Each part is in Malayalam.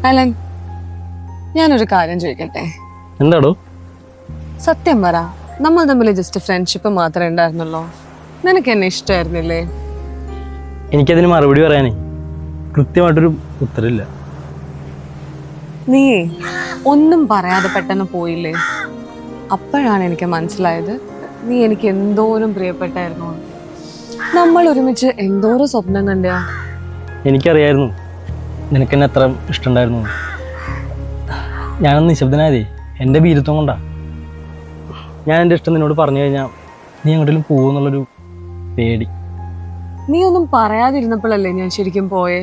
അലൻ, ഞാനൊരു കാര്യം ചോദിക്കട്ടെ? എന്താടോ? സത്യം പറ, നമ്മൾ തമ്മിൽ ജസ്റ്റ് ഫ്രണ്ട്ഷിപ്പ് മാത്രമേ ഉണ്ടായിരുന്നുള്ളൂ. നിനക്ക് എന്നെ ഇഷ്ടമായിരുന്നില്ലേ? എനിക്കതിന് മറുപടി പറയാനേ കൃത്യമായിട്ടൊരു ഉത്തരവില്ല. നീ ഒന്നും പറയാതെ പെട്ടെന്ന് പോയില്ലേ? അപ്പോഴാണ് എനിക്ക് മനസ്സിലായത് നീ എനിക്ക് എന്തോരം പ്രിയപ്പെട്ടായിരുന്നു. നമ്മൾ ഒരുമിച്ച് എന്തോരം സ്വപ്നം കണ്ട. എനിക്കറിയായിരുന്നു നിനക്കെന്നെ എത്ര ഇഷ്ടമുണ്ടായിരുന്നു. ഞാനൊന്ന് നിശബ്ദനായതേ എൻ്റെ ഭീരുത്വം കൊണ്ടാ. ഞാൻ എൻ്റെ ഇഷ്ടം നിന്നോട് പറഞ്ഞു കഴിഞ്ഞാൽ നീ എങ്ങോട്ടെങ്കിലും പോകുമെന്നുള്ളൊരു പേടി. നീ ഒന്നും പറയാതിരുന്നപ്പോഴല്ലേ ഞാൻ ശരിക്കും പോയേ.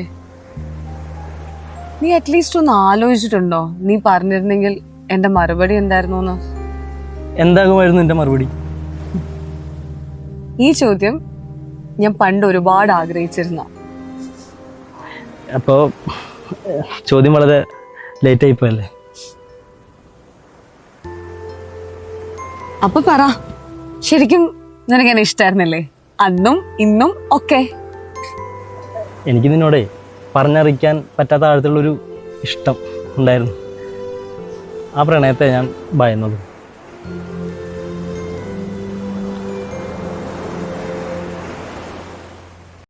നീ അറ്റ്ലീസ്റ്റ് ഒന്ന് ആലോചിച്ചിട്ടുണ്ടോ നീ പറഞ്ഞിരുന്നെങ്കിൽ എൻ്റെ മറുപടി എന്തായിരുന്നു എന്ന്? എന്താകുമായിരുന്നു എൻ്റെ മറുപടി? ഈ ചോദ്യം ഞാൻ പണ്ട് ഒരുപാട് ആഗ്രഹിച്ചിരുന്ന. അപ്പോൾ ചോദ്യം വളരെ ലേറ്റ് ആയിപ്പോയല്ലേ? അപ്പൊ പറ, ശരിക്കും നിനക്ക് എന്നെ ഇഷ്ടമായിരുന്നില്ലേ? അന്നും ഇന്നും ഒക്കെ. എനിക്ക് നിന്നോടേ പറഞ്ഞറിയിക്കാൻ പറ്റാത്ത ആഴത്തിലുള്ളൊരു ഇഷ്ടം ഉണ്ടായിരുന്നു. ആ പ്രണയത്തെ ഞാൻ ഭയന്നത്.